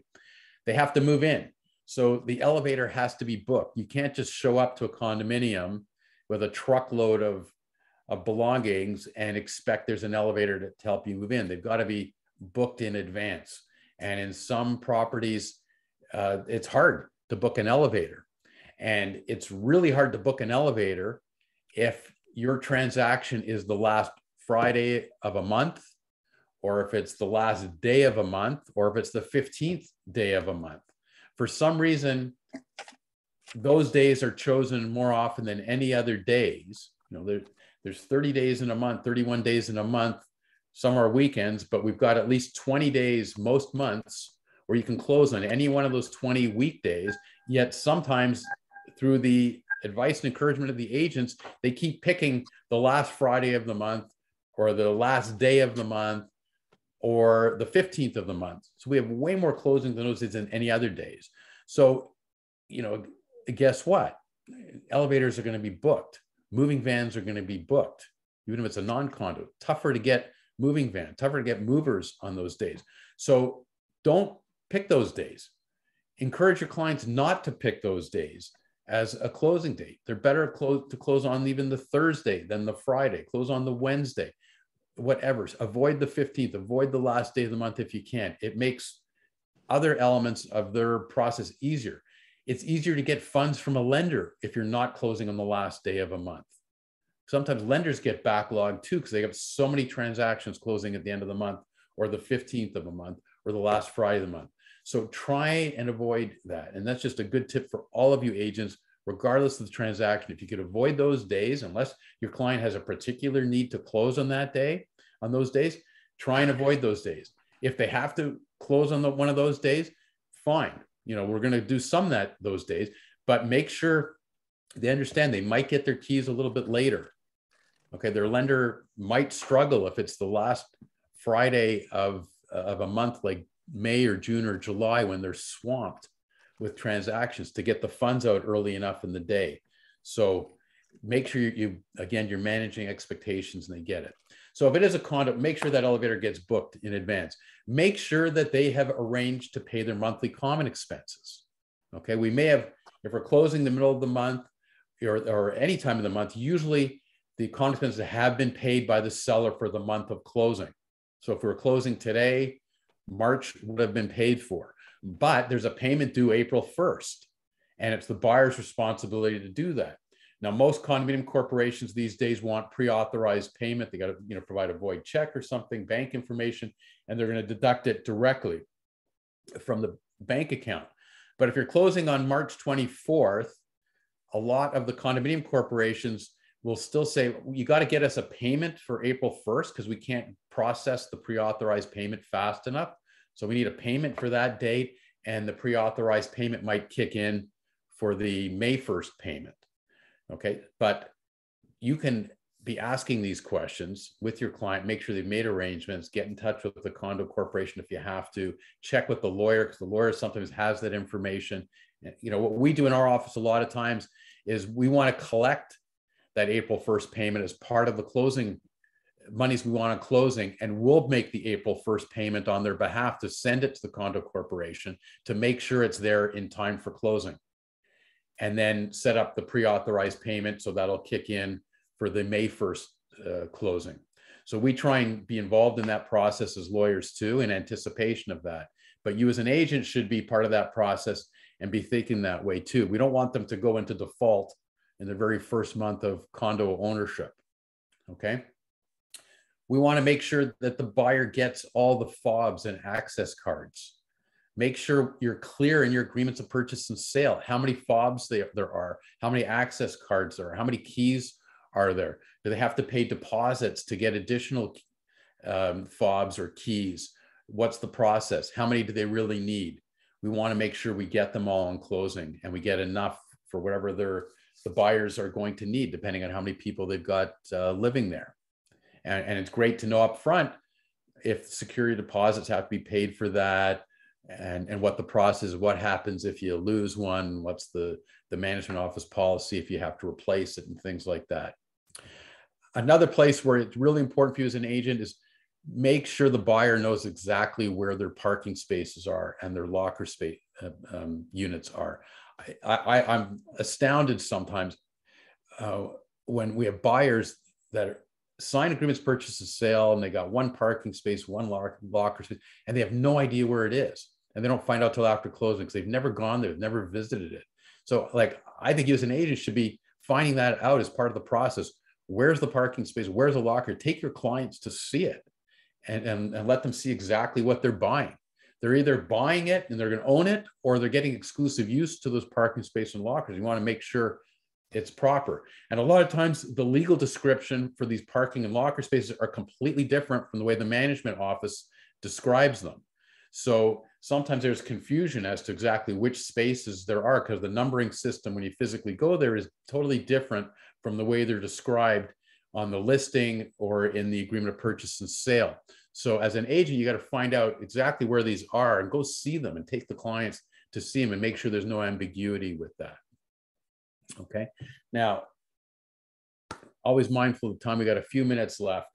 They have to move in. So the elevator has to be booked. You can't just show up to a condominium with a truckload of belongings and expect there's an elevator to help you move in. They've got to be booked in advance. And in some properties, it's hard to book an elevator. And it's really hard to book an elevator if your transaction is the last Friday of a month, or if it's the last day of a month, or if it's the 15th day of a month. For some reason, those days are chosen more often than any other days. There's 30 days in a month, 31 days in a month. Some are weekends, but we've got at least 20 days most months where you can close on any one of those 20 weekdays. Yet sometimes through the advice and encouragement of the agents, they keep picking the last Friday of the month or the last day of the month or the 15th of the month. So we have way more closings than those days than any other days. So, guess what? Elevators are going to be booked. Moving vans are going to be booked, even if it's a non-condo. Tougher to get moving van, tougher to get movers on those days. So don't pick those days. Encourage your clients not to pick those days as a closing date. They're better to close on even the Thursday than the Friday. Close on the Wednesday. Whatever. Avoid the 15th, avoid the last day of the month if you can. It makes other elements of their process easier. It's easier to get funds from a lender if you're not closing on the last day of a month. Sometimes lenders get backlogged too because they have so many transactions closing at the end of the month or the 15th of a month or the last Friday of the month. So try and avoid that. And that's just a good tip for all of you agents, regardless of the transaction. If you could avoid those days, unless your client has a particular need to close on that day, on those days, try and avoid those days. If they have to close on one of those days, fine. We're going to do some those days, but make sure they understand they might get their keys a little bit later. Okay, their lender might struggle if it's the last Friday of a month like May or June or July when they're swamped with transactions to get the funds out early enough in the day. So make sure you're managing expectations and they get it. So if it is a condo, make sure that elevator gets booked in advance. Make sure that they have arranged to pay their monthly common expenses. Okay, we may have, if we're closing the middle of the month or any time of the month, usually the common expenses have been paid by the seller for the month of closing. So if we're closing today, March would have been paid for, but there's a payment due April 1st, and it's the buyer's responsibility to do that. Now, most condominium corporations these days want pre-authorized payment. They got to provide a void check or something, bank information, and they're going to deduct it directly from the bank account. But if you're closing on March 24th, a lot of the condominium corporations will still say, you got to get us a payment for April 1st because we can't process the pre-authorized payment fast enough. So we need a payment for that date, and the pre-authorized payment might kick in for the May 1st payment. Okay, but you can be asking these questions with your client, make sure they've made arrangements, get in touch with the condo corporation if you have to, check with the lawyer because the lawyer sometimes has that information. What we do in our office a lot of times is we want to collect that April 1st payment as part of the closing monies we want on closing, and we'll make the April 1st payment on their behalf to send it to the condo corporation to make sure it's there in time for closing. And then set up the pre-authorized payment, so that'll kick in for the May 1st closing. So we try and be involved in that process as lawyers too, in anticipation of that. But you as an agent should be part of that process and be thinking that way too. We don't want them to go into default in the very first month of condo ownership, okay? We want to make sure that the buyer gets all the fobs and access cards. Make sure you're clear in your agreements of purchase and sale, how many fobs there are, how many access cards there are, how many keys are there? Do they have to pay deposits to get additional fobs or keys? What's the process? How many do they really need? We want to make sure we get them all on closing and we get enough for whatever the buyers are going to need, depending on how many people they've got living there. And it's great to know up front if security deposits have to be paid for that, and what the process is, what happens if you lose one, what's the management office policy if you have to replace it, and things like that. Another place where it's really important for you as an agent is make sure the buyer knows exactly where their parking spaces are and their locker space units are. I'm astounded sometimes when we have buyers that sign agreements, purchase and sale, and they got one parking space, one locker space, and they have no idea where it is. And they don't find out till after closing because they've never gone there, never visited it. So like, I think you as an agent should be finding that out as part of the process. Where's the parking space? Where's the locker? Take your clients to see it and let them see exactly what they're buying. They're either buying it and they're going to own it, or they're getting exclusive use to those parking space and lockers. You want to make sure it's proper. And a lot of times the legal description for these parking and locker spaces are completely different from the way the management office describes them. So sometimes there's confusion as to exactly which spaces there are, because the numbering system, when you physically go there, is totally different from the way they're described on the listing or in the agreement of purchase and sale. So as an agent, you got to find out exactly where these are and go see them and take the clients to see them and make sure there's no ambiguity with that. Okay. Now, always mindful of the time. We got a few minutes left.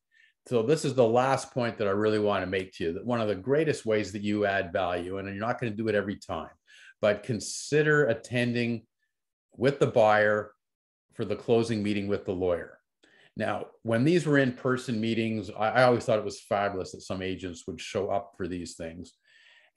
So this is the last point that I really want to make to you, that one of the greatest ways that you add value, and you're not going to do it every time, but consider attending with the buyer for the closing meeting with the lawyer. Now, when these were in-person meetings, I always thought it was fabulous that some agents would show up for these things.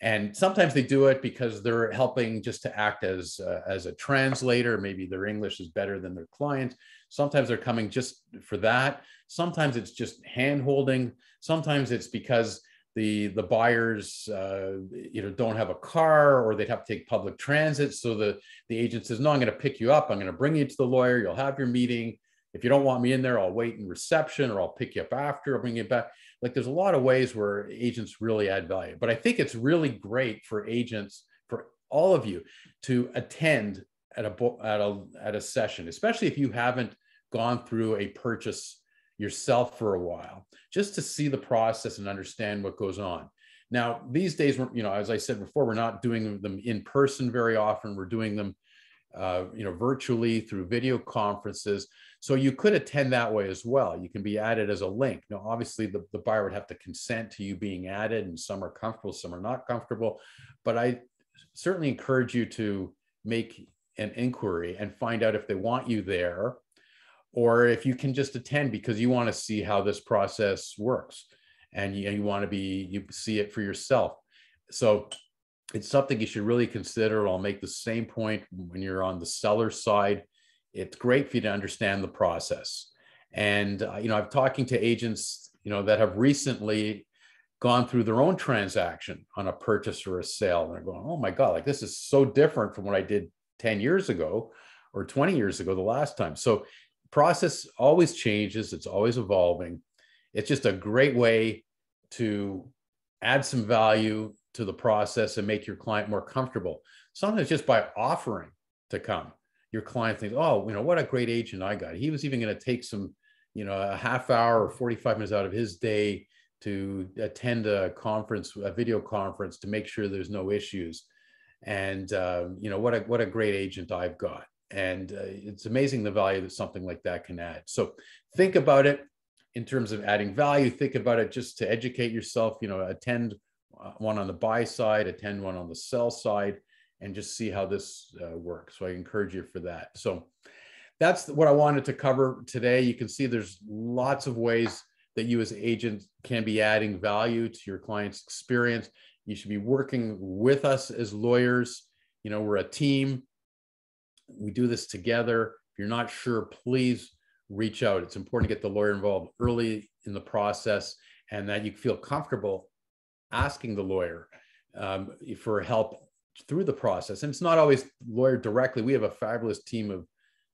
And sometimes they do it because they're helping just to act as a translator. Maybe their English is better than their client. Sometimes they're coming just for that. Sometimes it's just hand-holding. Sometimes it's because the buyers don't have a car, or they'd have to take public transit. So the agent says, no, I'm going to pick you up. I'm going to bring you to the lawyer. You'll have your meeting. If you don't want me in there, I'll wait in reception, or I'll pick you up after. I'll bring you back. Like, there's a lot of ways where agents really add value. But I think it's really great for agents, for all of you, to attend at a session, especially if you haven't gone through a purchase yourself for a while, just to see the process and understand what goes on. Now, these days, as I said before, we're not doing them in person very often. We're doing them virtually through video conferences. So you could attend that way as well. You can be added as a link. Now, obviously the buyer would have to consent to you being added, and some are comfortable, some are not comfortable, but I certainly encourage you to make an inquiry and find out if they want you there, or if you can just attend because you want to see how this process works and you want to you see it for yourself. So it's something you should really consider. I'll make the same point when you're on the seller side. It's great for you to understand the process. And, I'm talking to agents, that have recently gone through their own transaction on a purchase or a sale. And they're going, oh my God, like this is so different from what I did 10 years ago or 20 years ago, the last time. So process always changes. It's always evolving. It's just a great way to add some value to the process and make your client more comfortable. Sometimes just by offering to come, your client thinks, oh, what a great agent I got. He was even going to take some, a half hour or 45 minutes out of his day to attend a conference, a video conference, to make sure there's no issues. And, what a great agent I've got. And it's amazing the value that something like that can add. So think about it. in terms of adding value, think about it just to educate yourself, attend one on the buy side, attend one on the sell side, and just see how this works. So I encourage you for that. So that's what I wanted to cover today. You can see there's lots of ways that you as agents can be adding value to your client's experience. You should be working with us as lawyers. We're a team. We do this together. If you're not sure, please reach out. It's important to get the lawyer involved early in the process, and that you feel comfortable asking the lawyer for help through the process. And it's not always lawyer directly. We have a fabulous team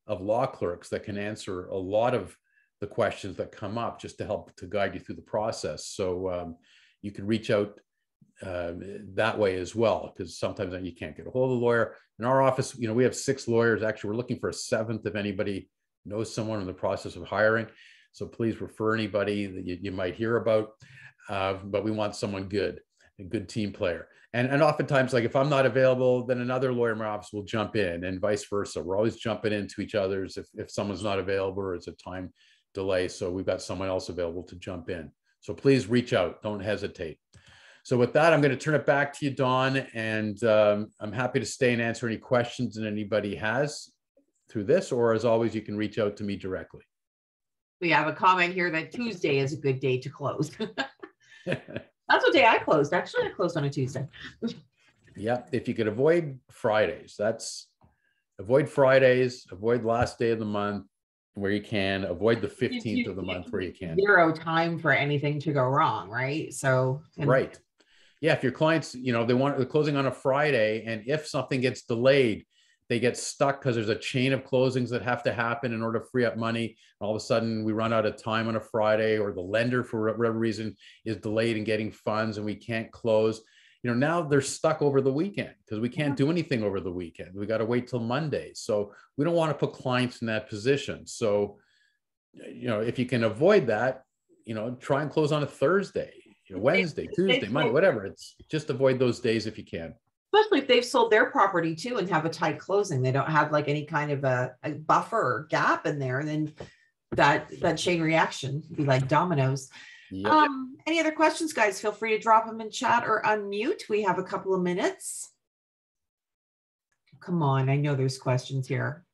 of law clerks that can answer a lot of the questions that come up just to help to guide you through the process. So you can reach out that way as well, because sometimes you can't get a hold of the lawyer. In our office, we have 6 lawyers. Actually, we're looking for a 7th if anybody knows someone in the process of hiring. So please refer anybody that you might hear about. But we want someone good, a good team player. And oftentimes, like if I'm not available, then another lawyer in my office will jump in, and vice versa. We're always jumping into each other's if someone's not available or it's a time delay. So we've got someone else available to jump in. So please reach out. Don't hesitate. So with that, I'm going to turn it back to you, Dawn, and I'm happy to stay and answer any questions that anybody has through this, or as always, you can reach out to me directly. We have a comment here that Tuesday is a good day to close. That's what day I closed. Actually, I closed on a Tuesday. Yeah, if you could avoid Fridays, avoid Fridays, avoid last day of the month where you can, avoid the 15th of the month where you can. 0 time for anything to go wrong, right? So right. Yeah, if your clients, they're closing on a Friday, and if something gets delayed, they get stuck because there's a chain of closings that have to happen in order to free up money. All of a sudden, we run out of time on a Friday, or the lender, for whatever reason, is delayed in getting funds and we can't close. Now they're stuck over the weekend because we can't do anything over the weekend. We got to wait till Monday. So we don't want to put clients in that position. So, if you can avoid that, try and close on a Thursday, Wednesday, Tuesday, Monday, whatever. It's just avoid those days if you can. Especially if they've sold their property too and have a tight closing. They don't have like any kind of a buffer or gap in there. And then that chain reaction would be like dominoes. Yep. Any other questions, guys? Feel free to drop them in chat or unmute. We have a couple of minutes. Come on, I know there's questions here.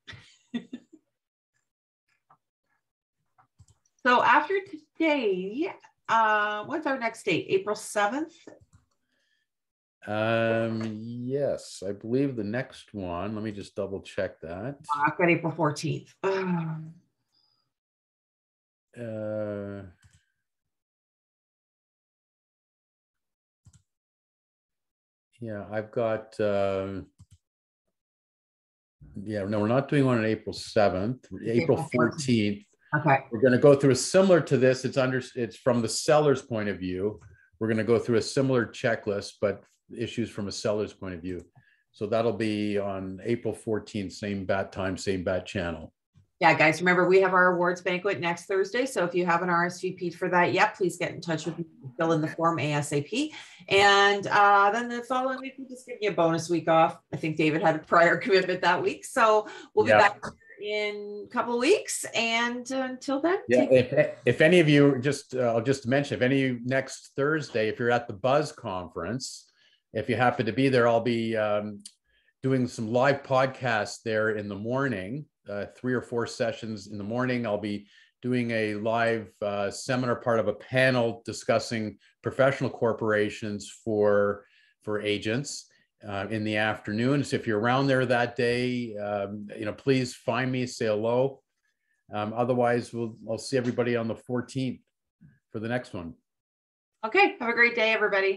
So after today, what's our next date? April 7th? Yes, I believe the next one. Let me just double check that. I've got April 14th. Yeah, I've got, no, we're not doing one on April 7th, April 14th. Okay. We're going to go through a similar to this. It's from the seller's point of view. We're going to go through a similar checklist, but issues from a seller's point of view. So that'll be on April 14th, same bat time, same bat channel. Yeah, guys, remember we have our awards banquet next Thursday. So if you haven't RSVP'd for that yet, please get in touch with me, fill in the form ASAP. And then the following week, we'll just give you a bonus week off. I think David had a prior commitment that week. So we'll be back in a couple of weeks. And until then. Yeah, if any of you, I'll just mention, if any of you next Thursday, if you're at the Buzz conference, if you happen to be there, I'll be doing some live podcasts there in the morning. 3 or 4 sessions in the morning. I'll be doing a live seminar, part of a panel discussing professional corporations for agents in the afternoon. So if you're around there that day, please find me, say hello. Otherwise, I'll see everybody on the 14th for the next one. Okay. Have a great day, everybody.